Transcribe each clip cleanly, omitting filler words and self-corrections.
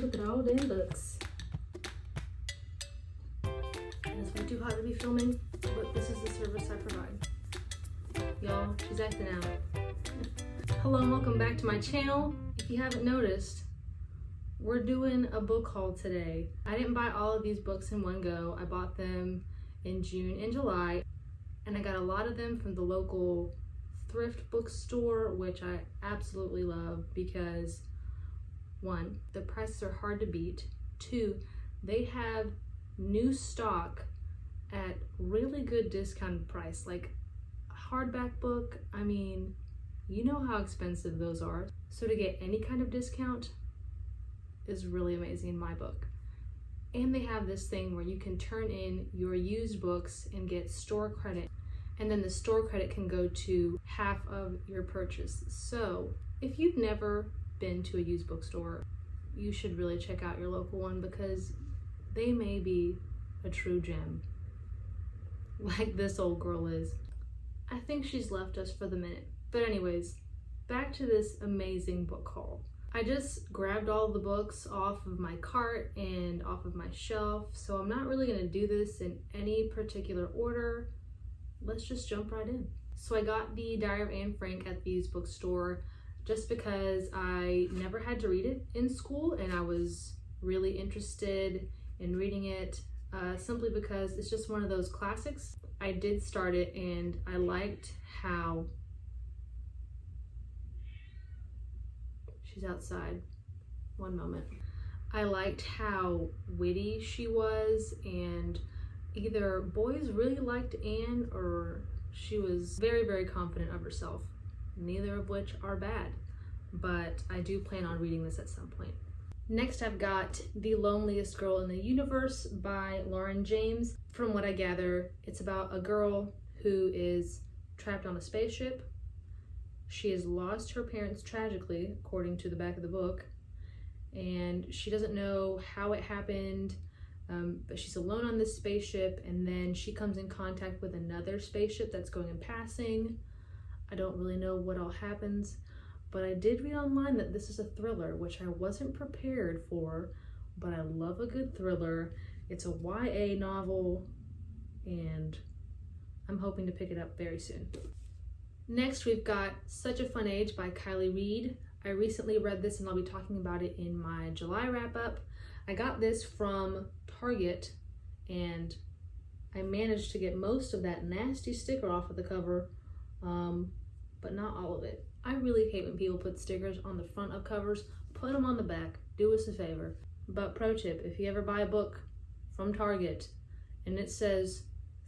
Look at all them books. It's way too hot to be filming, but this is the service I provide. Y'all, she's acting out. Hello and welcome back to my channel. If you haven't noticed, we're doing a book haul today. I didn't buy all of these books in one go. I bought them in June and July, and I got a lot of them from the local thrift bookstore, which I absolutely love because 1, the prices are hard to beat. 2, they have new stock at really good discounted price. Like a hardback book, I mean, you know how expensive those are. So to get any kind of discount is really amazing in my book. And they have this thing where you can turn in your used books and get store credit. And then the store credit can go to half of your purchase. So if you've never been to a used bookstore, you should really check out your local one because they may be a true gem, like this old girl is. I think she's left us for the minute. But anyways, back to this amazing book haul. I just grabbed all the books off of my cart and off of my shelf, so I'm not really gonna do this in any particular order. Let's just jump right in. So I got the Diary of Anne Frank at the used bookstore just because I never had to read it in school and I was really interested in reading it simply because it's just one of those classics. I did start it and I liked how she's outside. One moment. I liked how witty she was, and either boys really liked Anne or she was very, very confident of herself. Neither of which are bad, but I do plan on reading this at some point. Next, I've got The Loneliest Girl in the Universe by Lauren James. From what I gather, it's about a girl who is trapped on a spaceship. She has lost her parents tragically, according to the back of the book, and she doesn't know how it happened, but she's alone on this spaceship, and then she comes in contact with another spaceship that's going in passing. I don't really know what all happens, but I did read online that this is a thriller, which I wasn't prepared for, but I love a good thriller. It's a YA novel, and I'm hoping to pick it up very soon. Next, we've got Such a Fun Age by Kylie Reed. I recently read this and I'll be talking about it in my July wrap-up. I got this from Target and I managed to get most of that nasty sticker off of the cover, but not all of it. I really hate when people put stickers on the front of covers. Put them on the back. Do us a favor. But pro tip, if you ever buy a book from Target and it says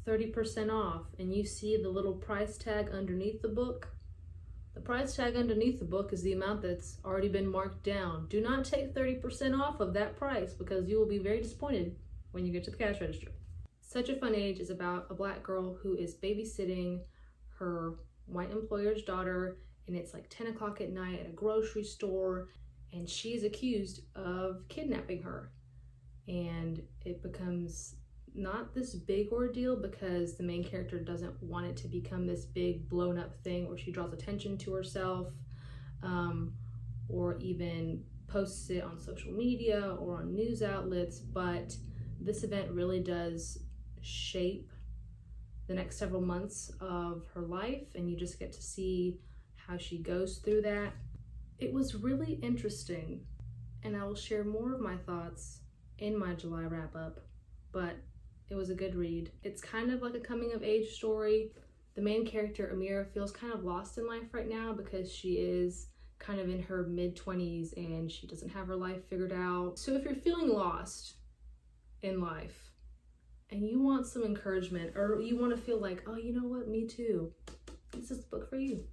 30% off and you see the little price tag underneath the book, the price tag underneath the book is the amount that's already been marked down. Do not take 30% off of that price because you will be very disappointed when you get to the cash register. Such a Fun Age is about a black girl who is babysitting her white employer's daughter, and it's like 10 o'clock at night at a grocery store, and she's accused of kidnapping her. And it becomes not this big ordeal because the main character doesn't want it to become this big blown up thing where she draws attention to herself, or even posts it on social media or on news outlets, but this event really does shape the next several months of her life, and you just get to see how she goes through that. It was really interesting, and I will share more of my thoughts in my July wrap-up, but it was a good read. It's kind of like a coming of age story. The main character, Amira, feels kind of lost in life right now because she is kind of in her mid-20s and she doesn't have her life figured out. So if you're feeling lost in life and you want some encouragement, or you want to feel like, oh, you know what, me too, this is the book for you.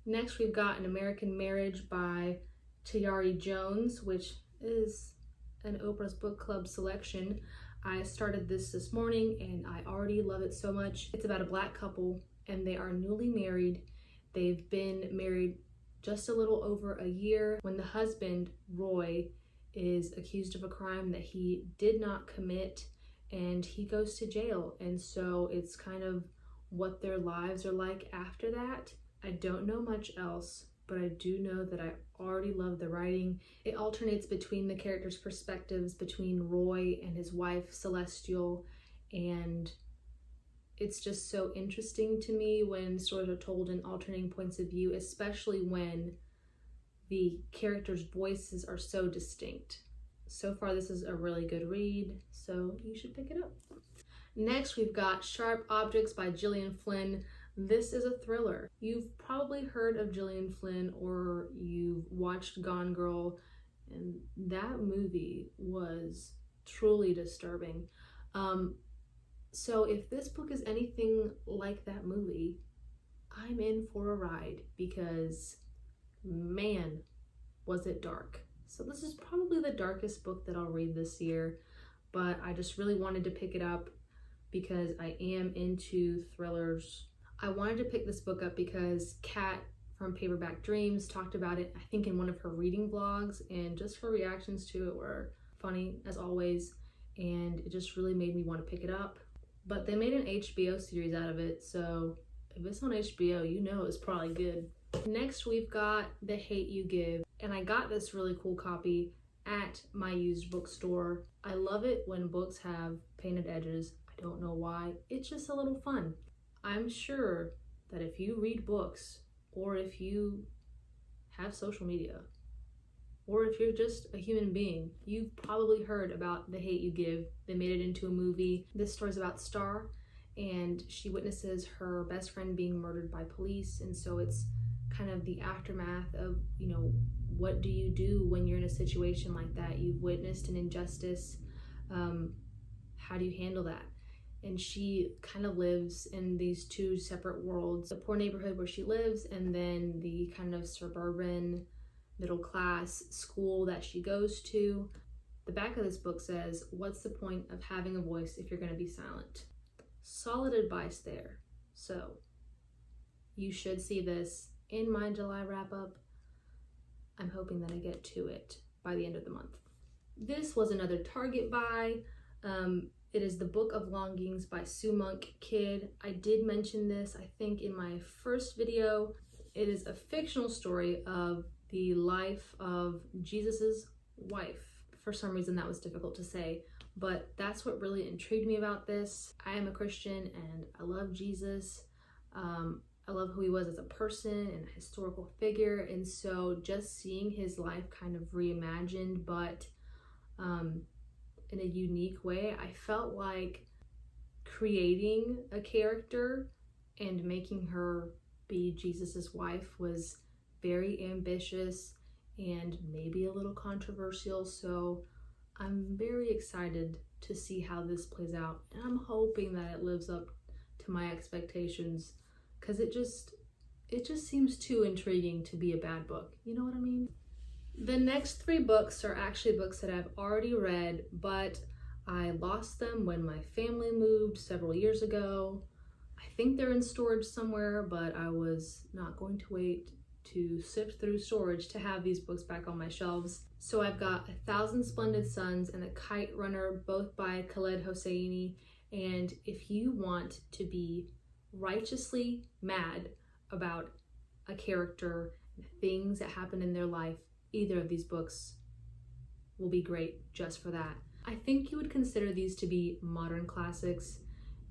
Next, we've got An American Marriage by Tayari Jones, which is an Oprah's Book Club selection. I started this morning and I already love it so much. It's about a black couple and they are newly married. They've been married just a little over a year when the husband, Roy, is accused of a crime that he did not commit, and he goes to jail. And so it's kind of what their lives are like after that. I don't know much else, but I do know that I already love the writing. It alternates between the characters' perspectives, between Roy and his wife Celestial, and it's just so interesting to me when stories are told in alternating points of view, especially when the characters' voices are so distinct. So far, this is a really good read, so you should pick it up. Next, we've got Sharp Objects by Gillian Flynn. This is a thriller. You've probably heard of Gillian Flynn or you've watched Gone Girl, and that movie was truly disturbing. So if this book is anything like that movie, I'm in for a ride because, man, was it dark. So this is probably the darkest book that I'll read this year, but I just really wanted to pick it up because I am into thrillers. I wanted to pick this book up because Kat from Paperback Dreams talked about it, I think, in one of her reading vlogs, and just her reactions to it were funny as always, and it just really made me want to pick it up. But they made an HBO series out of it, so if it's on HBO, you know it's probably good. Next, we've got The Hate U Give, and I got this really cool copy at my used bookstore. I love it when books have painted edges. I don't know why. It's just a little fun. I'm sure that if you read books, or if you have social media, or if you're just a human being, you've probably heard about The Hate U Give. They made it into a movie. This story's about Star, and she witnesses her best friend being murdered by police, and so it's kind of the aftermath of, you know, what do you do when you're in a situation like that? You've witnessed an injustice. How do you handle that? And she kind of lives in these two separate worlds, the poor neighborhood where she lives, and then the kind of suburban middle class school that she goes to. The back of this book says, what's the point of having a voice if you're going to be silent? Solid advice there. So you should see this in my July wrap up. I'm hoping that I get to it by the end of the month. This was another Target buy. It is The Book of Longings by Sue Monk Kidd. I did mention this, I think, in my first video. It is a fictional story of the life of Jesus's wife. For some reason that was difficult to say, but that's what really intrigued me about this. I am a Christian and I love Jesus. I love who he was as a person and a historical figure, and so just seeing his life kind of reimagined, but in a unique way, I felt like creating a character and making her be Jesus's wife was very ambitious and maybe a little controversial, so I'm very excited to see how this plays out, and I'm hoping that it lives up to my expectations, because it just seems too intriguing to be a bad book. You know what I mean? The next 3 books are actually books that I've already read, but I lost them when my family moved several years ago. I think they're in storage somewhere, but I was not going to wait to sift through storage to have these books back on my shelves. So I've got 1,000 Splendid Suns and The Kite Runner, both by Khaled Hosseini. And if you want to be righteously mad about a character, things that happen in their life, either of these books will be great just for that. I think you would consider these to be modern classics,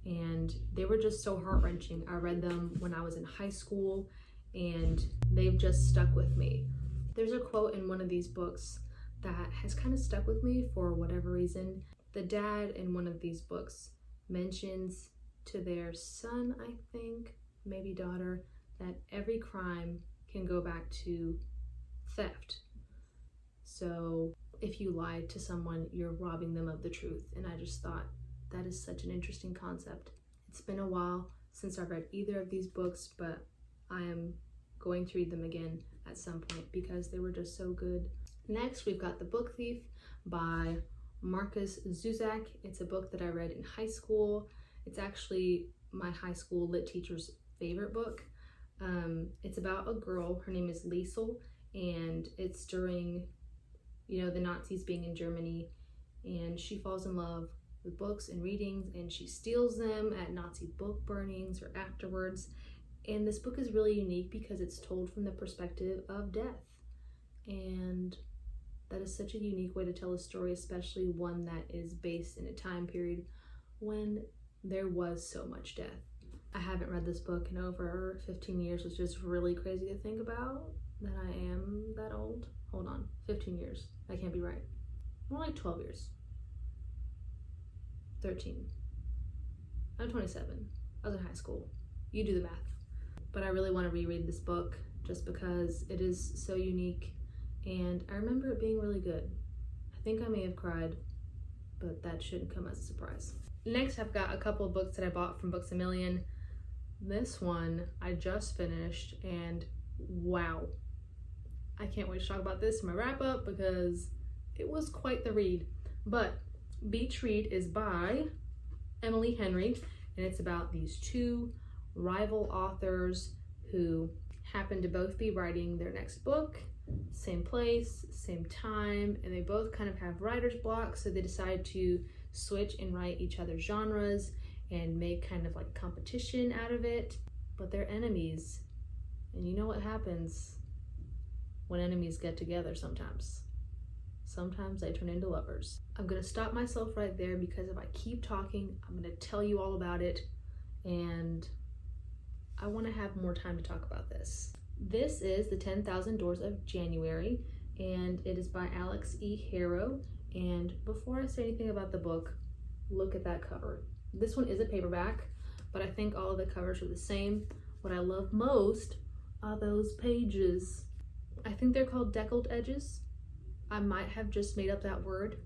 and they were just so heart-wrenching. I read them when I was in high school, and they've just stuck with me. There's a quote in one of these books that has kind of stuck with me for whatever reason. The dad in one of these books mentions to their son, I think, maybe daughter, that every crime can go back to theft. So if you lie to someone, you're robbing them of the truth. And I just thought that is such an interesting concept. It's been a while since I've read either of these books, but I am going to read them again at some point because they were just so good. Next, we've got The Book Thief by Markus Zusak. It's a book that I read in high school. It's actually my high school lit teacher's favorite book. It's about a girl, her name is Liesel, and it's during, the Nazis being in Germany, and she falls in love with books and readings, and she steals them at Nazi book burnings or afterwards, And this book is really unique because it's told from the perspective of death. And that is such a unique way to tell a story, especially one that is based in a time period when there was so much death. I haven't read this book in over 15 years, which is really crazy to think about, that I am that old. Hold on, 15 years. That can't be right. More like 12 years. 13. I'm 27. I was in high school. You do the math. But I really want to reread this book just because it is so unique, and I remember it being really good. I think I may have cried, but that shouldn't come as a surprise. Next, I've got a couple of books that I bought from Books A Million. This one I just finished, and wow. I can't wait to talk about this in my wrap up because it was quite the read. But Beach Read is by Emily Henry, and it's about these two rival authors who happen to both be writing their next book, same place, same time, and they both kind of have writer's block, so they decide to switch and write each other's genres and make kind of like competition out of it. But they're enemies, and you know what happens when enemies get together sometimes. Sometimes they turn into lovers. I'm gonna stop myself right there because if I keep talking, I'm gonna tell you all about it, and I want to have more time to talk about this. This is The 10,000 Doors of January, and it is by Alex E. Harrow. And before I say anything about the book, look at that cover. This one is a paperback, but I think all of the covers are the same. What I love most are those pages. I think they're called deckled edges. I might have just made up that word.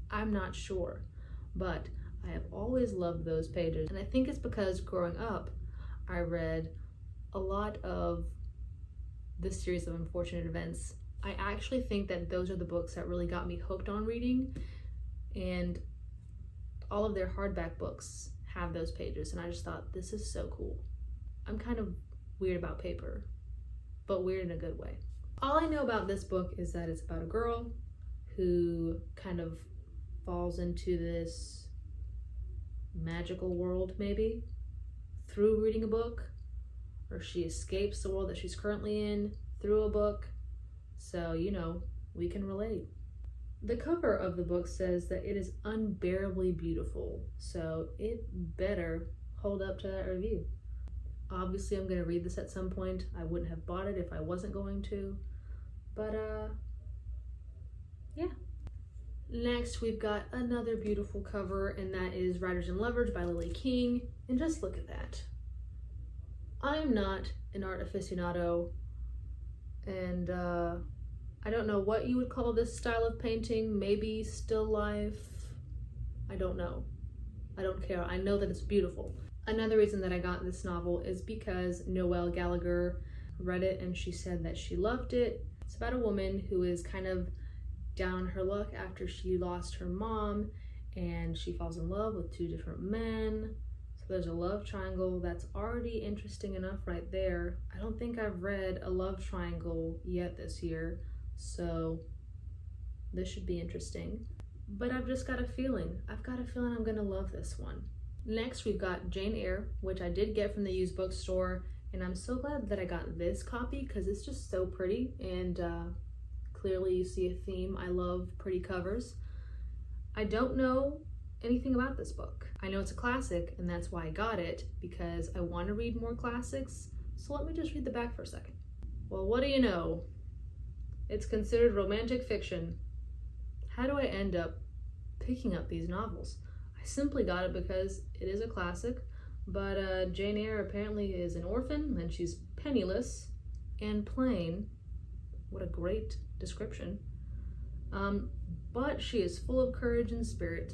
I'm not sure, but I have always loved those pages. And I think it's because growing up, I read a lot of this series of unfortunate events. I actually think that those are the books that really got me hooked on reading, and all of their hardback books have those pages, and I just thought, this is so cool. I'm kind of weird about paper, but weird in a good way. All I know about this book is that it's about a girl who kind of falls into this magical world, maybe, through reading a book, or she escapes the world that she's currently in through a book. So, you know, we can relate. The cover of the book says that it is unbearably beautiful, so it better hold up to that review. Obviously, I'm going to read this at some point. I wouldn't have bought it if I wasn't going to, but yeah. Next, we've got another beautiful cover, and that is Writers and Lovers by Lily King. And just look at that. I'm not an art aficionado, and I don't know what you would call this style of painting. Maybe still life. I don't know. I don't care. I know that it's beautiful. Another reason that I got this novel is because Noelle Gallagher read it and she said that she loved it. It's about a woman who is kind of down on her luck after she lost her mom, and she falls in love with two different men. So there's a love triangle that's already interesting enough right there. I don't think I've read a love triangle yet this year, so this should be interesting. But I've just got a feeling. I've got a feeling I'm gonna love this one. Next, we've got Jane Eyre, which I did get from the used bookstore, and I'm so glad that I got this copy because it's just so pretty, and clearly you see a theme. I love pretty covers. I don't know anything about this book. I know it's a classic, and that's why I got it, because I want to read more classics. So let me just read the back for a second. Well, what do you know? It's considered romantic fiction. How do I end up picking up these novels? I simply got it because it is a classic, but Jane Eyre apparently is an orphan, and she's penniless and plain. What a great description. But she is full of courage and spirit.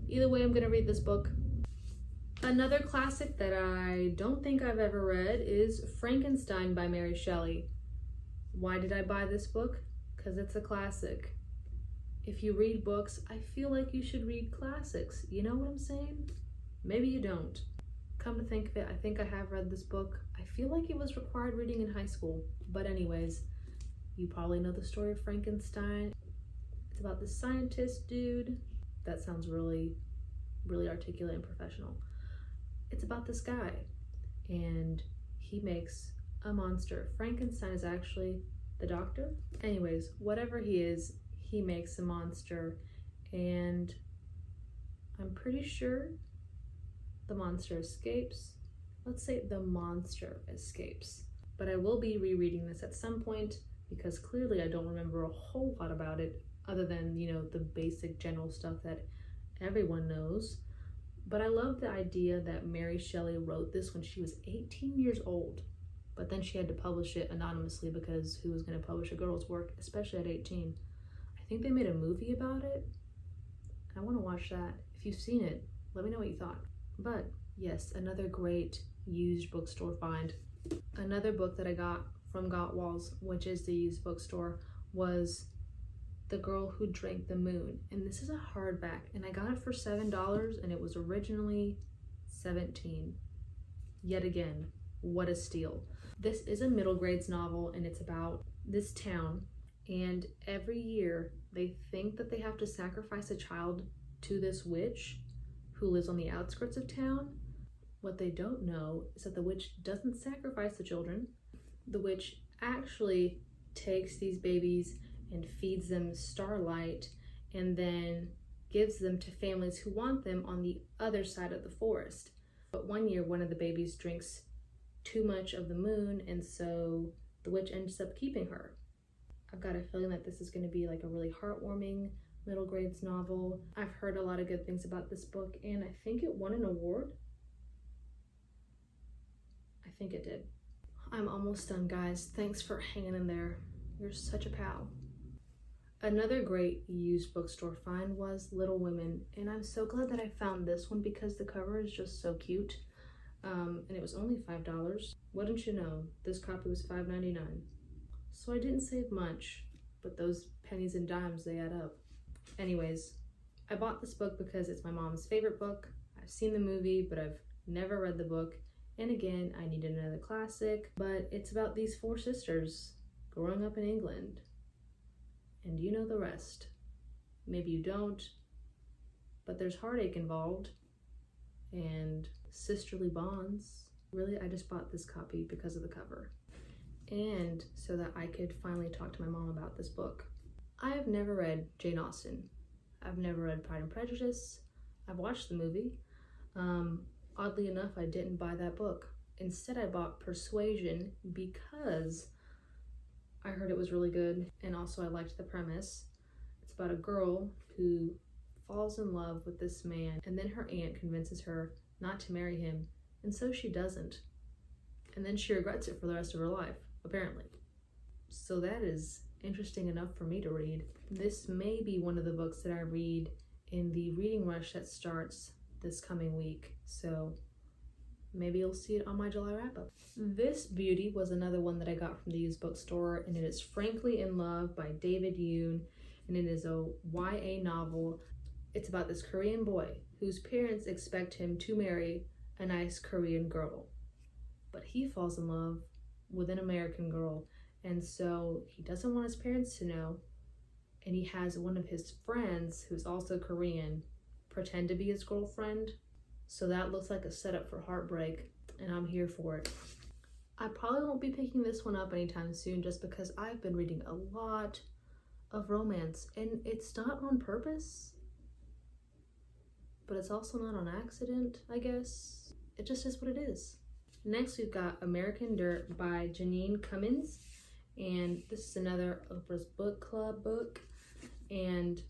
Either way, I'm gonna read this book. Another classic that I don't think I've ever read is Frankenstein by Mary Shelley. Why did I buy this book? Because it's a classic. If you read books, I feel like you should read classics. You know what I'm saying? Maybe you don't. Come to think of it, I think I have read this book. I feel like it was required reading in high school. But anyways, you probably know the story of Frankenstein. It's about this scientist dude. That sounds really, really articulate and professional. It's about this guy, and he makes a monster. Frankenstein is actually the doctor. Anyways, whatever he is, he makes a monster, and I'm pretty sure the monster escapes. Let's say the monster escapes. But I will be rereading this at some point because clearly I don't remember a whole lot about it other than, the basic general stuff that everyone knows. But I love the idea that Mary Shelley wrote this when she was 18 years old, but then she had to publish it anonymously because who was going to publish a girl's work, especially at 18? I think they made a movie about it. I want to watch that. If you've seen it, let me know what you thought. But yes, another great used bookstore find. Another book that I got from Gottwal's, which is the used bookstore, was The Girl Who Drank the Moon. And this is a hardback, and I got it for $7, and it was originally $17. Yet again, what a steal. This is a middle grades novel, and it's about this town, and every year they think that they have to sacrifice a child to this witch who lives on the outskirts of town. What they don't know is that the witch doesn't sacrifice the children. The witch actually takes these babies and feeds them starlight and then gives them to families who want them on the other side of the forest. But one year, one of the babies drinks too much of the moon, and so the witch ends up keeping her. I've got a feeling that this is going to be like a really heartwarming middle grades novel. I've heard a lot of good things about this book, and I think it won an award. I think it did. I'm almost done, guys. Thanks for hanging in there. You're such a pal. Another great used bookstore find was Little Women, and I'm so glad that I found this one because the cover is just so cute. And it was only $5. Wouldn't you know, this copy was $5.99. So I didn't save much, but those pennies and dimes, they add up. Anyways, I bought this book because it's my mom's favorite book. I've seen the movie, but I've never read the book. And again, I needed another classic, but it's about these 4 sisters growing up in England. And you know the rest. Maybe you don't, but there's heartache involved and sisterly bonds. Really, I just bought this copy because of the cover and so that I could finally talk to my mom about this book. I have never read Jane Austen. I've never read Pride and Prejudice. I've watched the movie. Oddly enough, I didn't buy that book. Instead, I bought Persuasion because I heard it was really good, and also I liked the premise. It's about a girl who falls in love with this man, and then her aunt convinces her not to marry him, and so she doesn't. And then she regrets it for the rest of her life, apparently. So that is interesting enough for me to read. This may be one of the books that I read in the reading rush that starts this coming week, so maybe you'll see it on my July wrap-up. This beauty was another one that I got from the used bookstore, and it is Frankly in Love by David Yoon, and it is a YA novel. It's about this Korean boy whose parents expect him to marry a nice Korean girl, but he falls in love with an American girl, and so he doesn't want his parents to know, and he has one of his friends who's also Korean pretend to be his girlfriend. So that looks like a setup for heartbreak, and I'm here for it. I probably won't be picking this one up anytime soon just because I've been reading a lot of romance, and it's not on purpose, but it's also not on accident, I guess. It just is what it is. Next, we've got American Dirt by Janine Cummins, and this is another Oprah's Book Club book, and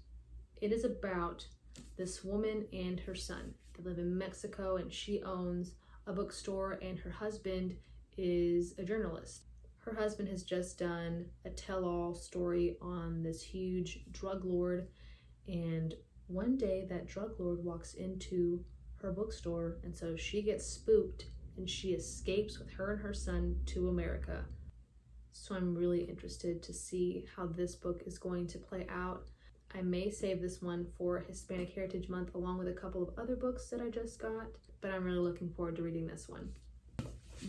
it is about this woman and her son. They live in Mexico, and she owns a bookstore, and her husband is a journalist. Her husband has just done a tell-all story on this huge drug lord, and one day that drug lord walks into her bookstore, and so she gets spooked and she escapes with her and her son to America. So I'm really interested to see how this book is going to play out. I may save this one for Hispanic Heritage Month along with a couple of other books that I just got, but I'm really looking forward to reading this one.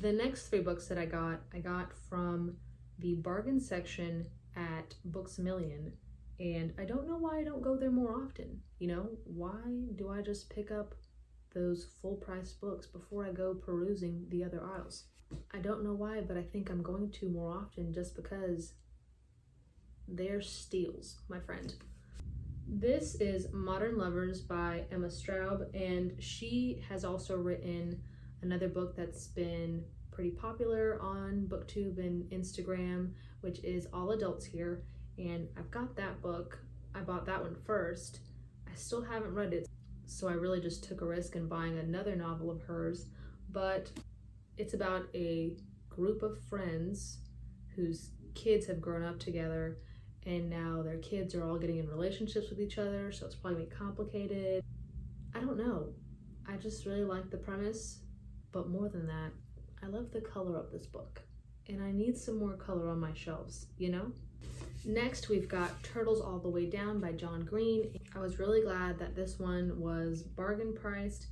The next 3 books that I got from the bargain section at Books A Million, and I don't know why I don't go there more often. Why do I just pick up those full price books before I go perusing the other aisles? I don't know why, but I think I'm going to more often just because they're steals, my friend. This is Modern Lovers by Emma Straub, and she has also written another book that's been pretty popular on BookTube and Instagram, which is All Adults Here, and I've got that book. I bought that one first. I still haven't read it, so I really just took a risk in buying another novel of hers, but it's about a group of friends whose kids have grown up together, and now their kids are all getting in relationships with each other, so it's probably complicated. I don't know. I just really like the premise, but more than that, I love the color of this book, and I need some more color on my shelves, you know? Next, we've got Turtles All the Way Down by John Green. I was really glad that this one was bargain priced,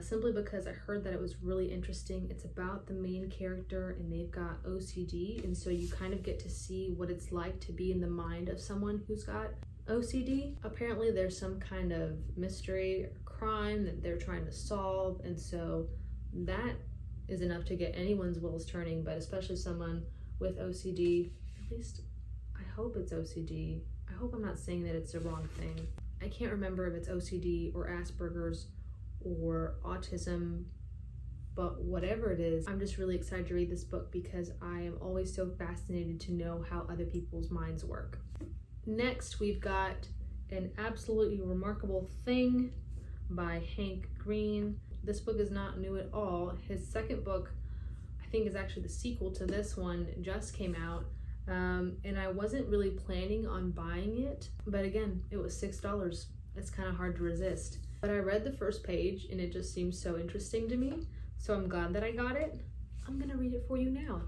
simply because I heard that it was really interesting. It's about the main character, and they've got OCD, and so you kind of get to see what it's like to be in the mind of someone who's got OCD. Apparently there's some kind of mystery or crime that they're trying to solve, and so that is enough to get anyone's wheels turning, but especially someone with OCD. At least I hope it's OCD. I hope I'm not saying that it's the wrong thing. I can't remember if it's OCD or Asperger's or autism, but whatever it is, I'm just really excited to read this book because I am always so fascinated to know how other people's minds work. Next, we've got An Absolutely Remarkable Thing by Hank Green. This book is not new at all. His second book, I think, is actually the sequel to this one, just came out. And I wasn't really planning on buying it, but again, it was $6. It's kind of hard to resist. But I read the first page and it just seemed so interesting to me, so I'm glad that I got it. I'm gonna read it for you now.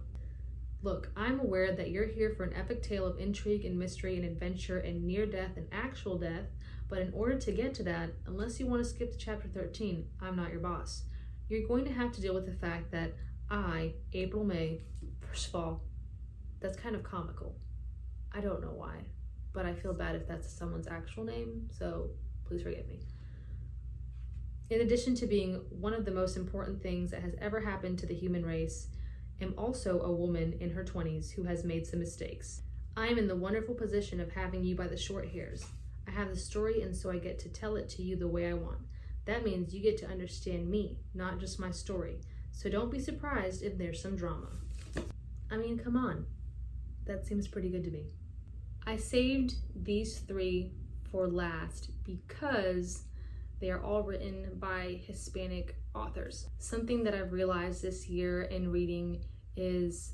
Look, I'm aware that you're here for an epic tale of intrigue and mystery and adventure and near death and actual death, but in order to get to that, unless you want to skip to chapter 13, I'm not your boss. You're going to have to deal with the fact that I, April May, first of all, that's kind of comical. I don't know why, but I feel bad if that's someone's actual name, so please forgive me. In addition to being one of the most important things that has ever happened to the human race, am also a woman in her 20s who has made some mistakes. I am in the wonderful position of having you by the short hairs. I have the story, and so I get to tell it to you the way I want. That means you get to understand me, not just my story. So don't be surprised if there's some drama. I mean, come on. That seems pretty good to me. I saved these three for last because they are all written by Hispanic authors. Something that I've realized this year in reading is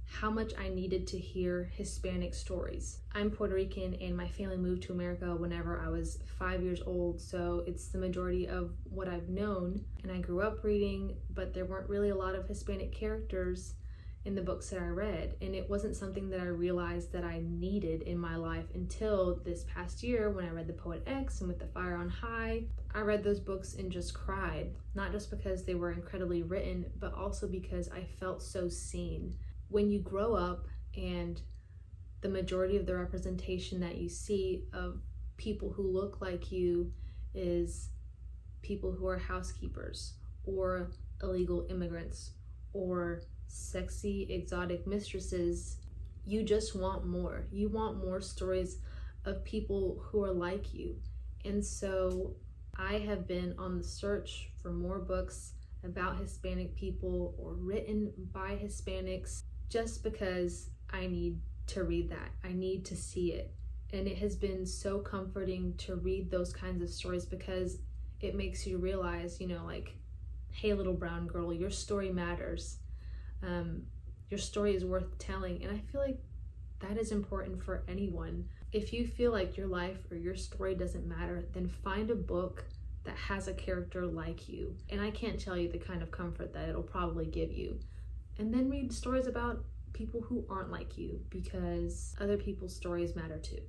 how much I needed to hear Hispanic stories. I'm Puerto Rican and my family moved to America whenever I was 5 years old, so it's the majority of what I've known, and I grew up reading, but there weren't really a lot of Hispanic characters in the books that I read, and it wasn't something that I realized that I needed in my life until this past year when I read The Poet X and With the Fire on High. I read those books and just cried, not just because they were incredibly written, but also because I felt so seen. When you grow up and the majority of the representation that you see of people who look like you is people who are housekeepers or illegal immigrants or sexy exotic mistresses, you just want more. You want more stories of people who are like you. And so I have been on the search for more books about Hispanic people or written by Hispanics just because I need to read that. I need to see it. And it has been so comforting to read those kinds of stories because it makes you realize, like, hey, little brown girl, your story matters. Your story is worth telling, and I feel like that is important for anyone. If you feel like your life or your story doesn't matter, then find a book that has a character like you, and I can't tell you the kind of comfort that it'll probably give you. And then read stories about people who aren't like you, because other people's stories matter too.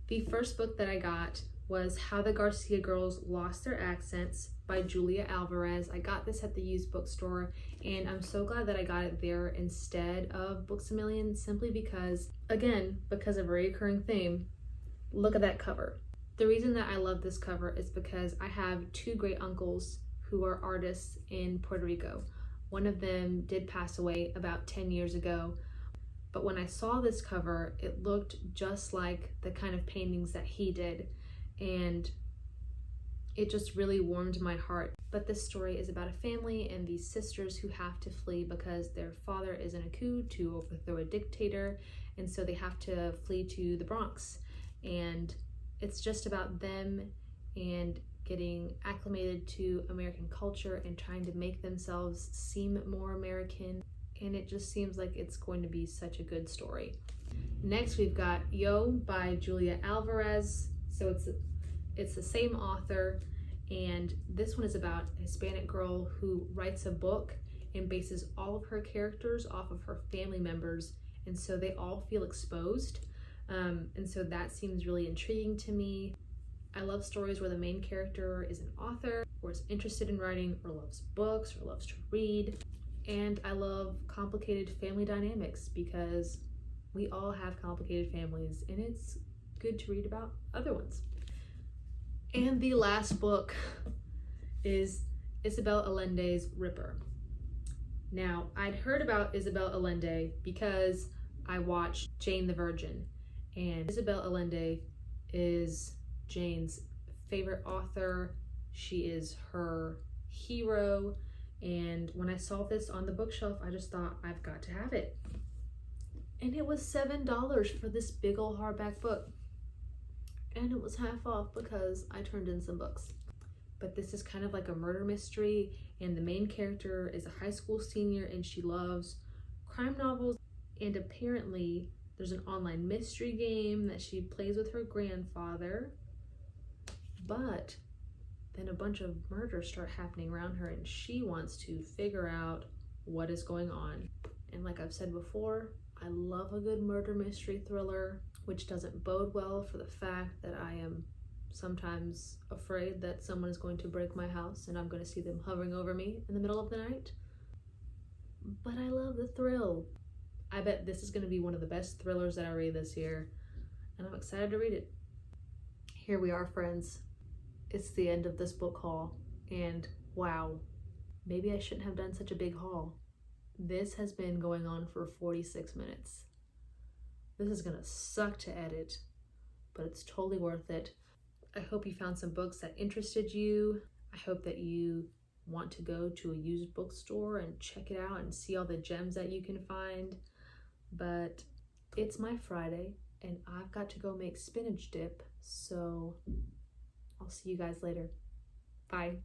The first book that I got was How the Garcia Girls Lost Their Accents by Julia Alvarez. I got this at the used bookstore, and I'm so glad that I got it there instead of Books A Million, simply because, again, because of a recurring theme, look at that cover. The reason that I love this cover is because I have two great uncles who are artists in Puerto Rico. One of them did pass away about 10 years ago, but when I saw this cover, it looked just like the kind of paintings that he did, and it just really warmed my heart. But this story is about a family and these sisters who have to flee because their father is in a coup to overthrow a dictator, and so they have to flee to the Bronx. And it's just about them and getting acclimated to American culture and trying to make themselves seem more American. And it just seems like it's going to be such a good story. Next, we've got Yo by Julia Alvarez. So it's the same author, and this one is about a Hispanic girl who writes a book and bases all of her characters off of her family members, and so they all feel exposed. And so that seems really intriguing to me. I love stories where the main character is an author, or is interested in writing, or loves books, or loves to read. And I love complicated family dynamics because we all have complicated families, and it's good to read about other ones. And the last book is Isabel Allende's Ripper. Now, I'd heard about Isabel Allende because I watched Jane the Virgin, and Isabel Allende is Jane's favorite author. She is her hero, and when I saw this on the bookshelf, I just thought, I've got to have it. And it was $7 for this big old hardback book. And it was half off because I turned in some books. But this is kind of like a murder mystery, and the main character is a high school senior and she loves crime novels, and apparently there's an online mystery game that she plays with her grandfather, but then a bunch of murders start happening around her and she wants to figure out what is going on. And like I've said before, I love a good murder mystery thriller, which doesn't bode well for the fact that I am sometimes afraid that someone is going to break my house and I'm going to see them hovering over me in the middle of the night. But I love the thrill. I bet this is going to be one of the best thrillers that I read this year, and I'm excited to read it. Here we are, friends. It's the end of this book haul, and wow, maybe I shouldn't have done such a big haul. This has been going on for 46 minutes. This is gonna suck to edit, but it's totally worth it. I hope you found some books that interested you. I hope that you want to go to a used bookstore and check it out and see all the gems that you can find. But it's my Friday and I've got to go make spinach dip, so I'll see you guys later. Bye.